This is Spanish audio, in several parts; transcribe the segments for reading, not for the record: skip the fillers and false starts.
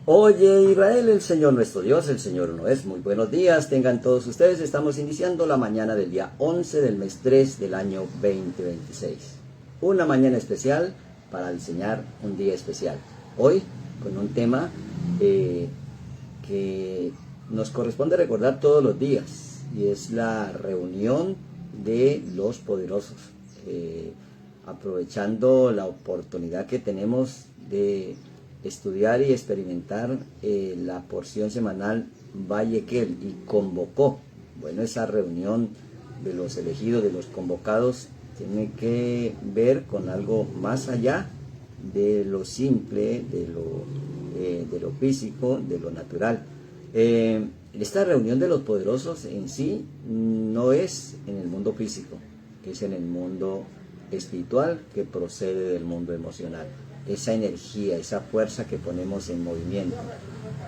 Oye Israel, el Señor nuestro Dios, el Señor uno es. Muy buenos días, tengan todos ustedes. Estamos iniciando la mañana del día 11 del mes 3 del año 2026. Una mañana especial para diseñar un día especial. Hoy con un tema que nos corresponde recordar todos los días, y es la reunión de los poderosos. Aprovechando la oportunidad que tenemos de estudiar y experimentar la porción semanal Vallequel, y convocó, bueno, esa reunión de los elegidos, de los convocados, tiene que ver con algo más allá de lo simple, de lo físico, de lo natural. Esta reunión de los poderosos en sí no es en el mundo físico, es en el mundo espiritual que procede del mundo emocional. Esa energía, esa fuerza que ponemos en movimiento.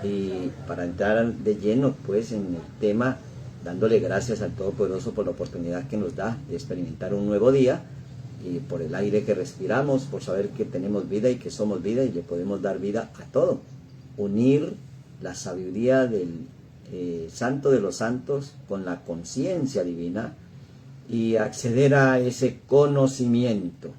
Y para entrar de lleno pues en el tema, dándole gracias al Todopoderoso por la oportunidad que nos da de experimentar un nuevo día, y por el aire que respiramos, por saber que tenemos vida y que somos vida y le podemos dar vida a todo. Unir la sabiduría del Santo de los Santos con la conciencia divina y acceder a ese conocimiento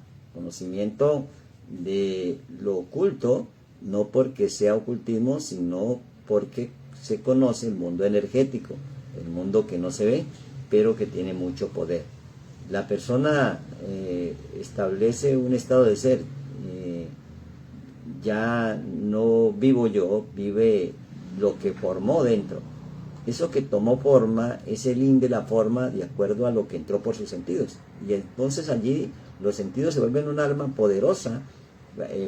de lo oculto, no porque sea ocultismo, sino porque se conoce el mundo energético, el mundo que no se ve, pero que tiene mucho poder. La persona establece un estado de ser, ya no vivo yo, vive lo que formó dentro. Eso que tomó forma es el yin de la forma de acuerdo a lo que entró por sus sentidos. Y entonces allí los sentidos se vuelven un arma poderosa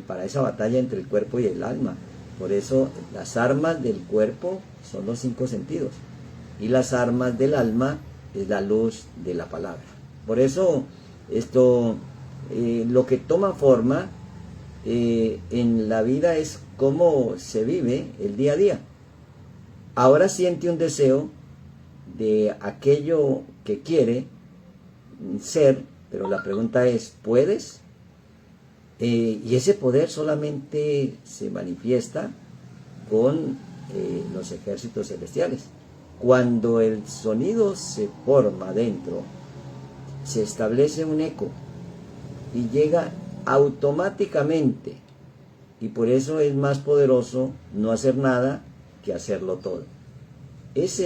para esa batalla entre el cuerpo y el alma. Por eso las armas del cuerpo son los 5 sentidos, y las armas del alma es la luz de la palabra. Por eso lo que toma forma en la vida es cómo se vive el día a día. Ahora siente un deseo de aquello que quiere ser, pero la pregunta es, ¿puedes? Y ese poder solamente se manifiesta con los ejércitos celestiales. Cuando el sonido se forma dentro, se establece un eco y llega automáticamente, y por eso es más poderoso no hacer nada que hacerlo todo. Es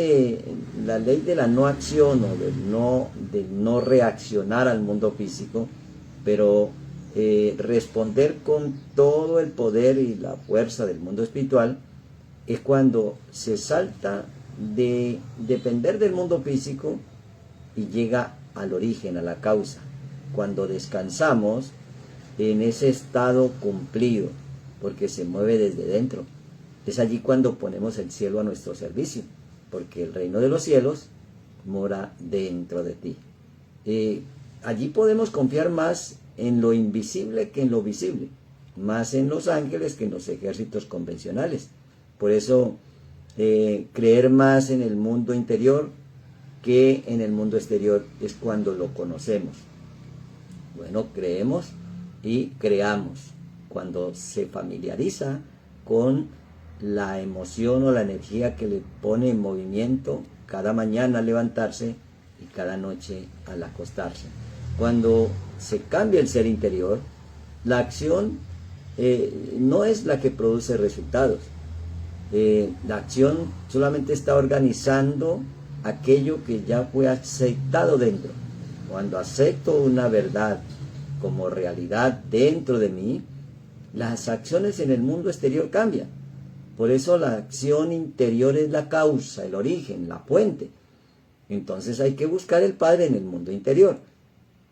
la ley de la no acción, o del no reaccionar al mundo físico, pero responder con todo el poder y la fuerza del mundo espiritual. Es cuando se salta de depender del mundo físico y llega al origen, a la causa, cuando descansamos en ese estado cumplido, porque se mueve desde dentro. Es allí cuando ponemos el cielo a nuestro servicio, porque el reino de los cielos mora dentro de ti. Allí podemos confiar más en lo invisible que en lo visible, más en los ángeles que en los ejércitos convencionales. Por eso creer más en el mundo interior que en el mundo exterior es cuando lo conocemos. Bueno, creemos y creamos cuando se familiariza con la emoción o la energía que le pone en movimiento cada mañana al levantarse y cada noche al acostarse. Cuando se cambia el ser interior, la acción no es la que produce resultados. La acción solamente está organizando aquello que ya fue aceptado dentro. Cuando acepto una verdad como realidad dentro de mí, las acciones en el mundo exterior cambian. Por eso la acción interior es la causa, el origen, la fuente. Entonces hay que buscar el Padre en el mundo interior.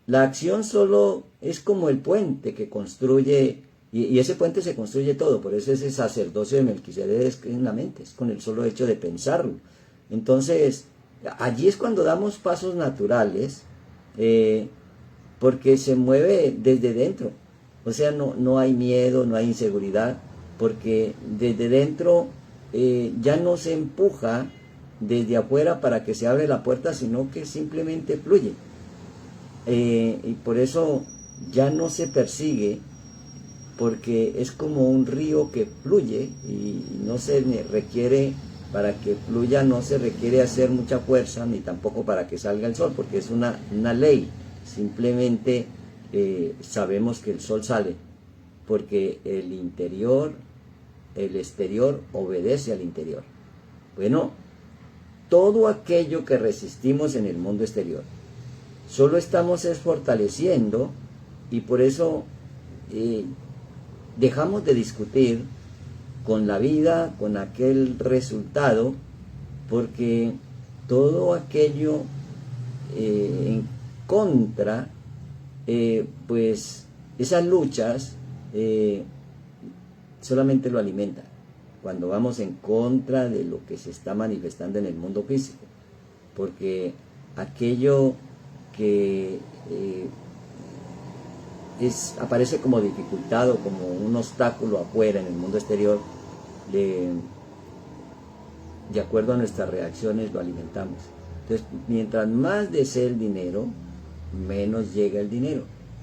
La acción solo es como el puente que construye, y ese puente se construye todo. Por eso ese sacerdocio de Melquisedec es en la mente, es con el solo hecho de pensarlo. Entonces allí es cuando damos pasos naturales, porque se mueve desde dentro. O sea, no hay miedo, no hay inseguridad, porque desde dentro ya no se empuja desde afuera para que se abra la puerta, sino que simplemente fluye. Y por eso ya no se persigue porque es como un río que fluye y no se requiere, para que fluya no se requiere hacer mucha fuerza, ni tampoco para que salga el sol, porque es una ley. Simplemente sabemos que el sol sale, porque el exterior obedece al interior. Bueno, todo aquello que resistimos en el mundo exterior, solo estamos fortaleciendo, y por eso dejamos de discutir con la vida, con aquel resultado, porque todo aquello en contra, pues esas luchas solamente lo alimentan cuando vamos en contra de lo que se está manifestando en el mundo físico, porque aquello que aparece como dificultad o como un obstáculo afuera en el mundo exterior, de acuerdo a nuestras reacciones lo alimentamos. Entonces, mientras más desee el dinero, menos llega el dinero.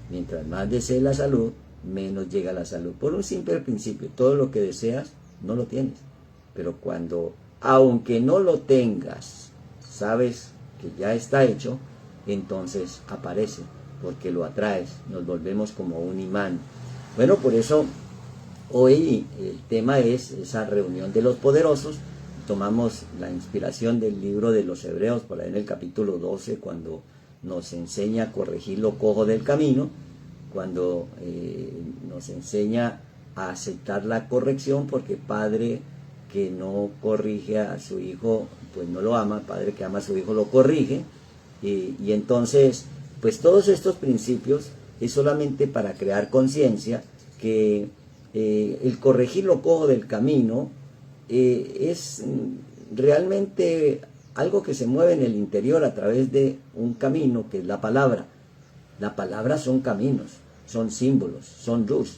Mientras más desee la salud, menos llega la salud. Por un simple principio, todo lo que deseas, no lo tienes. Pero cuando, aunque no lo tengas, sabes que ya está hecho, entonces aparece, porque lo atraes, nos volvemos como un imán. Bueno, por eso hoy el tema es esa reunión de los poderosos. Tomamos la inspiración del libro de los Hebreos, por ahí en el capítulo 12, cuando nos enseña a corregir lo cojo del camino, cuando nos enseña a aceptar la corrección, porque padre que no corrige a su hijo, pues no lo ama. Padre que ama a su hijo lo corrige, y entonces, pues todos estos principios es solamente para crear conciencia que el corregir lo cojo del camino es realmente algo que se mueve en el interior a través de un camino que es la palabra. La palabra son caminos, son símbolos, son luz.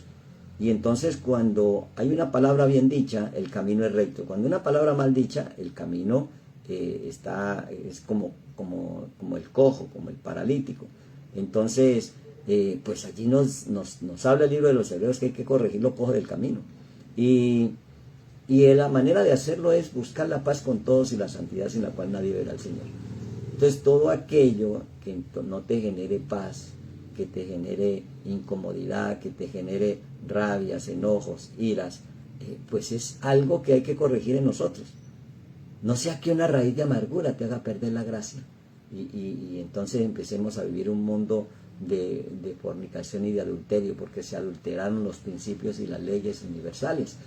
Y entonces cuando hay una palabra bien dicha, el camino es recto. Cuando una palabra mal dicha, el camino es como el cojo, como el paralítico. Entonces, pues allí nos habla el libro de los Hebreos que hay que corregir lo cojo del camino. Y la manera de hacerlo es buscar la paz con todos y la santidad sin la cual nadie verá al Señor. Entonces, todo aquello que no te genere paz, que te genere incomodidad, que te genere rabias, enojos, iras, pues es algo que hay que corregir en nosotros. No sea que una raíz de amargura te haga perder la gracia. Y entonces empecemos a vivir un mundo de fornicación y de adulterio, porque se adulteraron los principios y las leyes universales.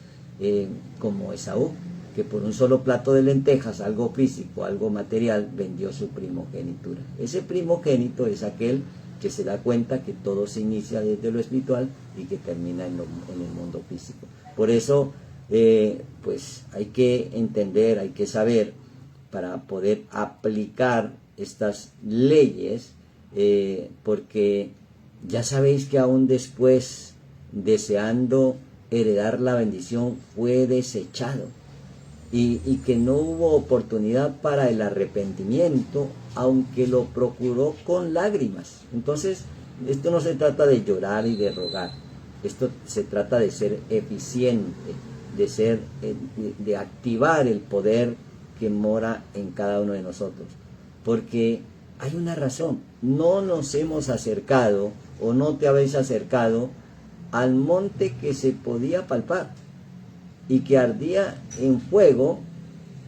Como Esaú, que por un solo plato de lentejas, algo físico, algo material, vendió su primogenitura. Ese primogénito es aquel que se da cuenta que todo se inicia desde lo espiritual y que termina en el mundo físico. Por eso, pues hay que entender, hay que saber, para poder aplicar estas leyes, porque ya sabéis que aún después, deseando heredar la bendición, fue desechado, y que no hubo oportunidad para el arrepentimiento, aunque lo procuró con lágrimas. Entonces, esto no se trata de llorar y de rogar, esto se trata de ser eficiente, de activar el poder que mora en cada uno de nosotros, porque hay una razón: no nos hemos acercado, o no te habéis acercado al monte que se podía palpar y que ardía en fuego,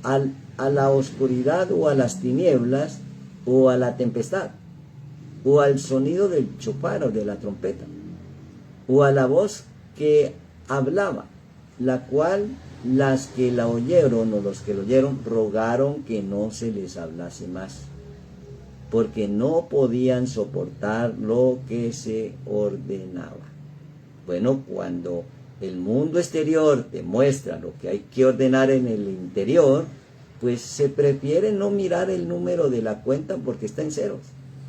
a la oscuridad o a las tinieblas o a la tempestad, o al sonido del chofar o de la trompeta, o a la voz que hablaba, la cual las que la oyeron o los que lo oyeron rogaron que no se les hablase más, porque no podían soportar lo que se ordenaba. Bueno, cuando el mundo exterior te muestra lo que hay que ordenar en el interior, pues se prefiere no mirar el número de la cuenta porque está en ceros.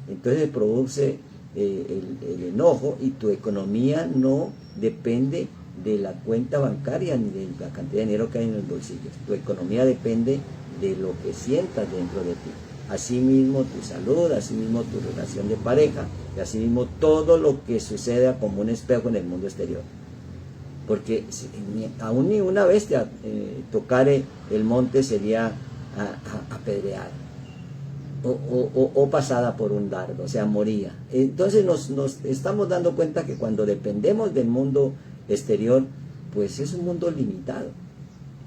Entonces se produce el enojo, y tu economía no depende de la cuenta bancaria ni de la cantidad de dinero que hay en los bolsillos. Tu economía depende de lo que sientas dentro de ti. Asimismo tu salud, asimismo tu relación de pareja, y asimismo todo lo que suceda como un espejo en el mundo exterior. porque aún ni una bestia tocar el monte sería apedreada o pasada por un dardo, o sea, moría. Entonces nos estamos dando cuenta que cuando dependemos del mundo exterior, pues es un mundo limitado.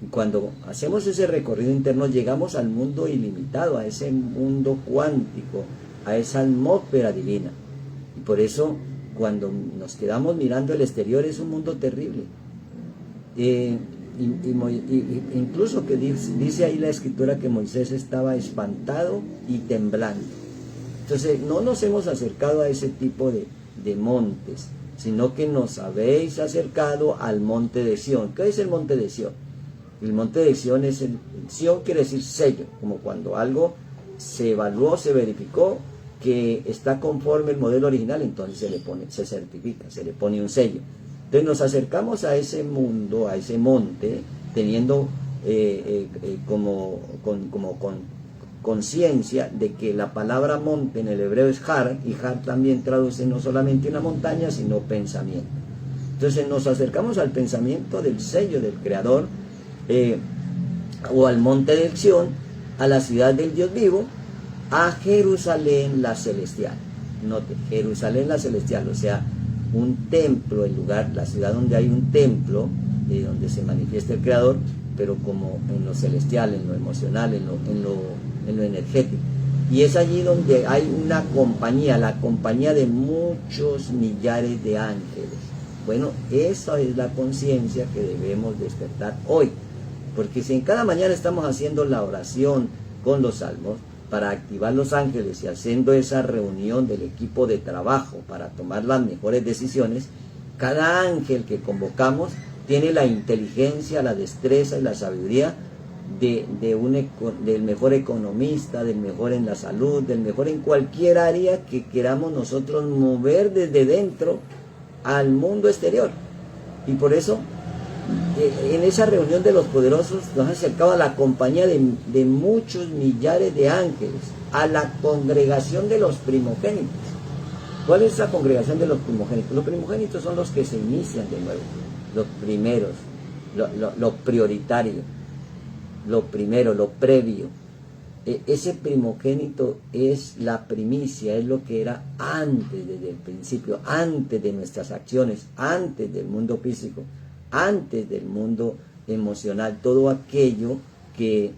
Y cuando hacemos ese recorrido interno, llegamos al mundo ilimitado, a ese mundo cuántico, a esa atmósfera divina. Y por eso, cuando nos quedamos mirando el exterior, es un mundo terrible. Incluso que dice ahí la escritura que Moisés estaba espantado y temblando. Entonces no nos hemos acercado a ese tipo de montes, sino que nos habéis acercado al monte de Sión. ¿Qué es el monte de Sión? El monte de Sión Sión quiere decir sello, como cuando algo se evaluó, se verificó que está conforme el modelo original, entonces se certifica, se le pone un sello. Entonces nos acercamos a ese mundo, a ese monte, teniendo con conciencia de que la palabra monte en el hebreo es har, y har también traduce no solamente una montaña, sino pensamiento. Entonces nos acercamos al pensamiento del sello del Creador, o al monte de Sión, a la ciudad del Dios vivo, a Jerusalén la celestial. Note, Jerusalén la celestial, o sea, un templo, el lugar, la ciudad donde hay un templo, donde se manifiesta el Creador, pero como en lo celestial, en lo emocional, en lo energético. Y es allí donde hay una compañía, la compañía de muchos millares de ángeles. Bueno, esa es la conciencia que debemos despertar hoy. Porque si en cada mañana estamos haciendo la oración con los salmos, para activar los ángeles y haciendo esa reunión del equipo de trabajo para tomar las mejores decisiones, cada ángel que convocamos tiene la inteligencia, la destreza y la sabiduría del mejor economista, del mejor en la salud, del mejor en cualquier área que queramos nosotros mover desde dentro al mundo exterior. Y por eso, en esa reunión de los poderosos nos acercaba la compañía de muchos millares de ángeles, a la congregación de los primogénitos. ¿Cuál es la congregación de los primogénitos? Los primogénitos son los que se inician de nuevo, los primeros, lo prioritario, lo primero, lo previo. Ese primogénito es la primicia, es lo que era antes, desde el principio, antes de nuestras acciones, antes del mundo físico, antes del mundo emocional, todo aquello que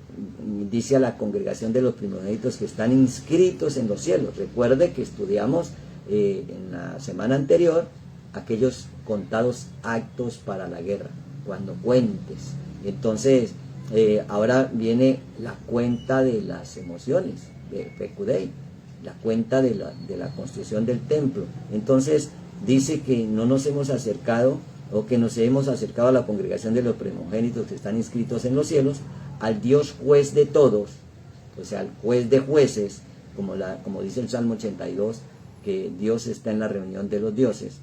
dice a la congregación de los primogénitos que están inscritos en los cielos. Recuerde que estudiamos en la semana anterior aquellos contados actos para la guerra, cuando cuentes. Entonces, ahora viene la cuenta de las emociones, de Pekudei, la cuenta de la construcción del templo. Entonces, dice que no nos hemos acercado, o que nos hemos acercado a la congregación de los primogénitos que están inscritos en los cielos, al Dios juez de todos, o sea, al juez de jueces, como dice el Salmo 82, que Dios está en la reunión de los dioses.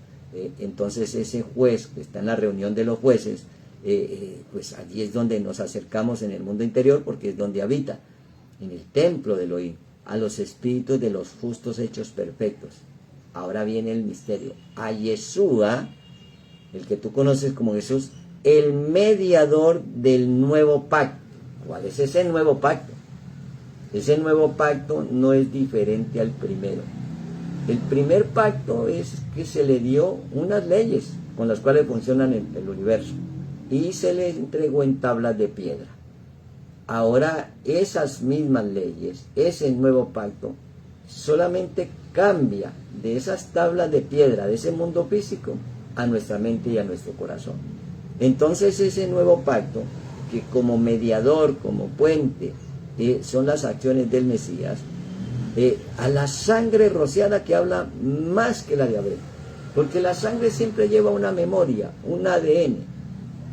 Entonces ese juez que está en la reunión de los jueces, pues allí es donde nos acercamos en el mundo interior, porque es donde habita, en el templo de Elohim, a los espíritus de los justos hechos perfectos. Ahora viene el misterio, a Yeshua, el que tú conoces como Jesús, el mediador del nuevo pacto. ¿Cuál es ese nuevo pacto? Ese nuevo pacto no es diferente al primero. El primer pacto es que se le dio unas leyes con las cuales funcionan el universo, y se le entregó en tablas de piedra. Ahora esas mismas leyes, ese nuevo pacto, solamente cambia de esas tablas de piedra, de ese mundo físico, a nuestra mente y a nuestro corazón. Entonces ese nuevo pacto, que como mediador, como puente, son las acciones del Mesías, a la sangre rociada, que habla más que la de Abel, porque la sangre siempre lleva una memoria, un ADN.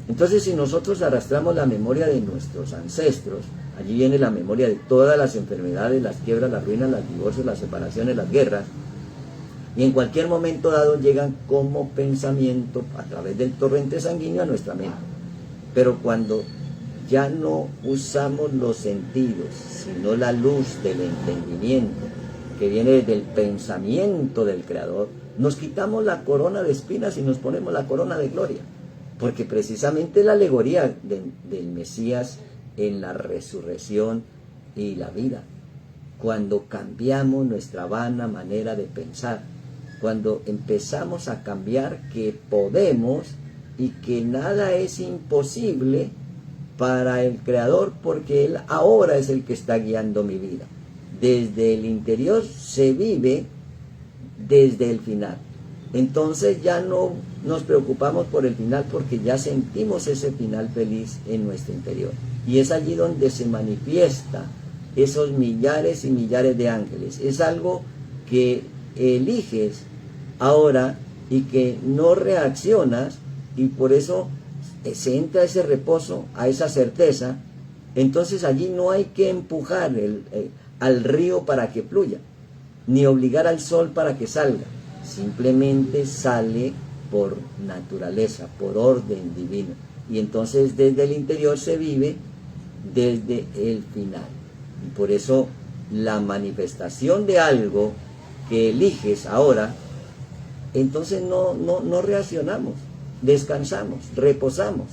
Entonces, si nosotros arrastramos la memoria de nuestros ancestros, allí viene la memoria de todas las enfermedades, las quiebras, las ruinas, los divorcios, las separaciones, las guerras, y en cualquier momento dado llegan como pensamiento a través del torrente sanguíneo a nuestra mente. Pero cuando ya no usamos los sentidos, sino la luz del entendimiento, que viene desde el pensamiento del Creador, nos quitamos la corona de espinas y nos ponemos la corona de gloria. porque precisamente la alegoría del Mesías en la resurrección y la vida, cuando cambiamos nuestra vana manera de pensar, cuando empezamos a cambiar que podemos y que nada es imposible para el Creador, porque Él ahora es el que está guiando mi vida. Desde el interior se vive desde el final. Entonces ya no nos preocupamos por el final, porque ya sentimos ese final feliz en nuestro interior. Y es allí donde se manifiesta esos millares y millares de ángeles. Es algo que eliges ahora y que no reaccionas, y por eso se entra a ese reposo, a esa certeza. Entonces allí no hay que empujar al río para que fluya, ni obligar al sol para que salga. Simplemente sale por naturaleza, por orden divino. Y entonces desde el interior se vive desde el final. Y por eso la manifestación de algo que eliges ahora, entonces no reaccionamos, descansamos, reposamos.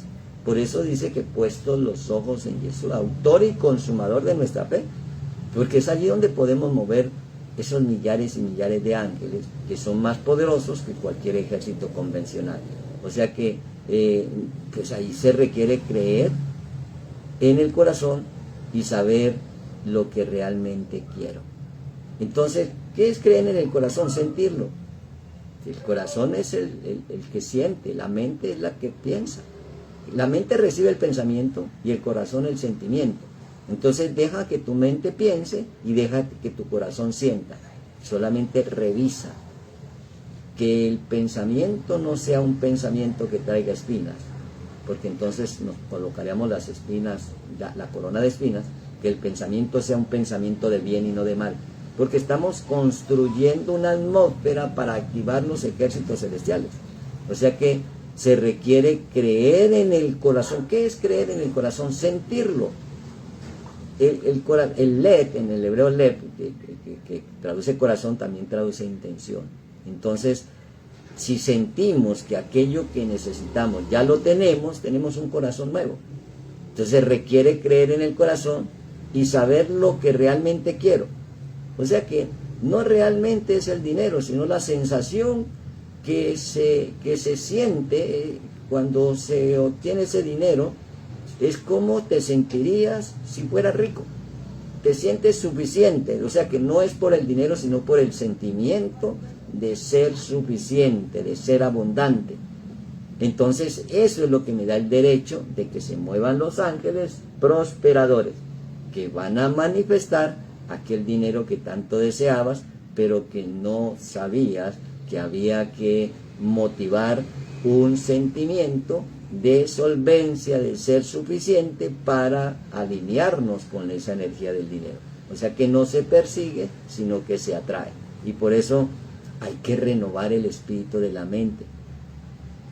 Por eso dice que puestos los ojos en Jesús, autor y consumador de nuestra fe, porque es allí donde podemos mover esos millares y millares de ángeles que son más poderosos que cualquier ejército convencional. O sea que pues ahí se requiere creer en el corazón y saber lo que realmente quiero. Entonces, ¿qué es creer en el corazón? Sentirlo. El corazón es el que siente, la mente es la que piensa. La mente recibe el pensamiento y el corazón el sentimiento. Entonces deja que tu mente piense y deja que tu corazón sienta. Solamente revisa que el pensamiento no sea un pensamiento que traiga espinas, porque entonces nos colocaríamos las espinas, la corona de espinas. Que el pensamiento sea un pensamiento de bien y no de mal, porque estamos construyendo una atmósfera para activar los ejércitos celestiales. O sea que se requiere creer en el corazón. ¿Qué es creer en el corazón? Sentirlo. El lev, en el hebreo lev, que traduce corazón, también traduce intención. Entonces, si sentimos que aquello que necesitamos ya lo tenemos un corazón nuevo. Entonces requiere creer en el corazón y saber lo que realmente quiero. O sea que no realmente es el dinero, sino la sensación que se siente cuando se obtiene ese dinero. Es como te sentirías si fueras rico. Te sientes suficiente. O sea que no es por el dinero, sino por el sentimiento de ser suficiente, de ser abundante. Entonces eso es lo que me da el derecho de que se muevan los ángeles prosperadores, que van a manifestar aquel dinero que tanto deseabas, pero que no sabías que había que motivar un sentimiento de solvencia, de ser suficiente para alinearnos con esa energía del dinero. O sea que no se persigue, sino que se atrae. Y por eso hay que renovar el espíritu de la mente,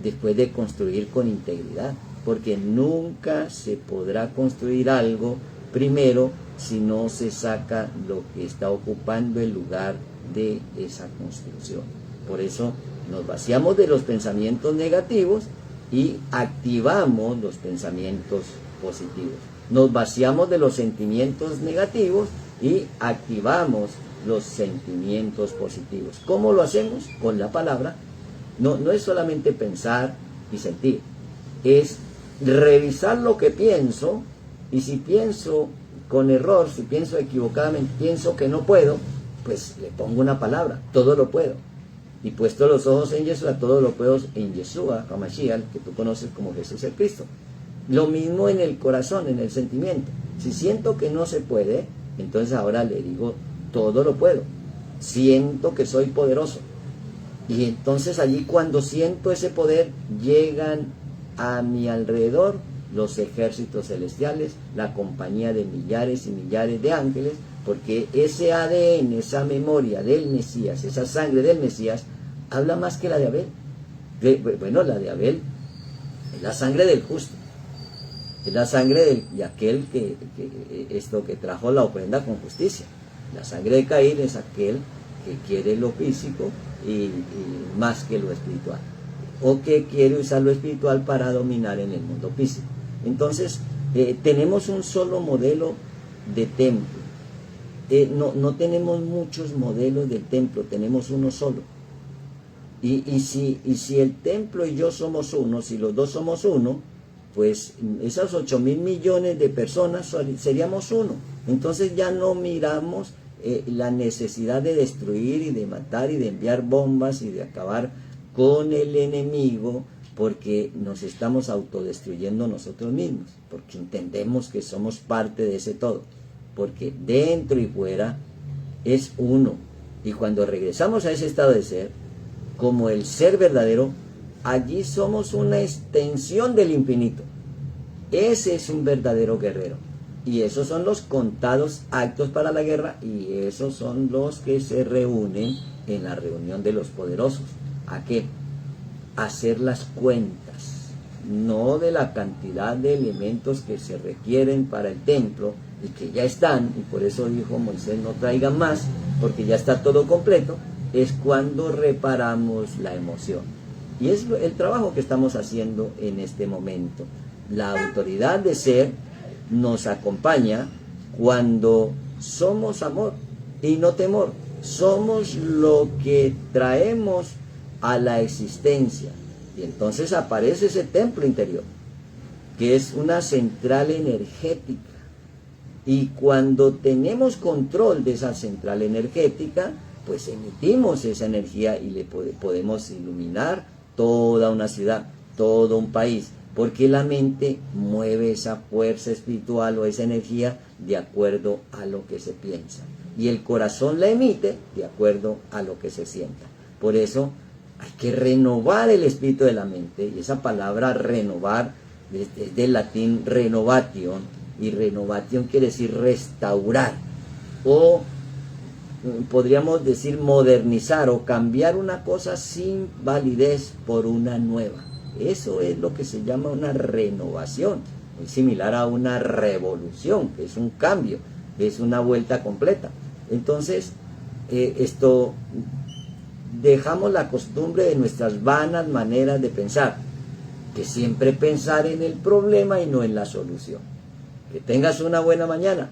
después de construir con integridad, porque nunca se podrá construir algo primero si no se saca lo que está ocupando el lugar de esa construcción. Por eso nos vaciamos de los pensamientos negativos y activamos los pensamientos positivos. Nos vaciamos de los sentimientos negativos y activamos los sentimientos positivos. ¿Cómo lo hacemos? Con la palabra. No es solamente pensar y sentir, es revisar lo que pienso, y si pienso con error, si pienso equivocadamente, pienso que no puedo, pues le pongo una palabra, todo lo puedo. Y puesto los ojos en Yeshua, todo lo puedo en Yeshua, HaMashiach, que tú conoces como Jesús el Cristo. Lo mismo en el corazón, en el sentimiento. Si siento que no se puede, entonces ahora le digo, todo lo puedo. Siento que soy poderoso. Y entonces allí, cuando siento ese poder, llegan a mi alrededor los ejércitos celestiales, la compañía de millares y millares de ángeles, porque ese ADN, esa memoria del Mesías, esa sangre del Mesías, habla más que la de Abel. Bueno, la de Abel es la sangre del justo, es la sangre de aquel que trajo la ofrenda con justicia. La sangre de Caín es aquel que quiere lo físico y más que lo espiritual. o que quiere usar lo espiritual para dominar en el mundo físico. Entonces, tenemos un solo modelo de templo. No tenemos muchos modelos de templo, tenemos uno solo. Y si el templo y yo somos uno, si los dos somos uno, pues esas 8.000 millones de personas seríamos uno. Entonces ya no miramos la necesidad de destruir y de matar y de enviar bombas y de acabar con el enemigo, porque nos estamos autodestruyendo nosotros mismos, porque entendemos que somos parte de ese todo, porque dentro y fuera es uno. Y cuando regresamos a ese estado de ser, como el ser verdadero, allí somos una extensión del infinito. Ese es un verdadero guerrero. Y esos son los contados actos para la guerra, y esos son los que se reúnen en la reunión de los poderosos. ¿A qué? Hacer las cuentas, no de la cantidad de elementos que se requieren para el templo y que ya están, y por eso dijo Moisés: no traigan más, porque ya está todo completo. Es cuando reparamos la emoción. Y es el trabajo que estamos haciendo en este momento. La autoridad de ser nos acompaña cuando somos amor y no temor. Somos lo que traemos a la existencia. Y entonces aparece ese templo interior, que es una central energética. Y cuando tenemos control de esa central energética, pues emitimos esa energía y le podemos iluminar toda una ciudad, todo un país, porque la mente mueve esa fuerza espiritual o esa energía de acuerdo a lo que se piensa, y el corazón la emite de acuerdo a lo que se sienta. Por eso hay que renovar el espíritu de la mente, y esa palabra renovar es del latín renovatio, y renovatio quiere decir restaurar, o podríamos decir modernizar o cambiar una cosa sin validez por una nueva. Eso es lo que se llama una renovación, muy similar a una revolución, que es un cambio, que es una vuelta completa. Entonces, dejamos la costumbre de nuestras vanas maneras de pensar, que siempre pensar en el problema y no en la solución. Que tengas una buena mañana.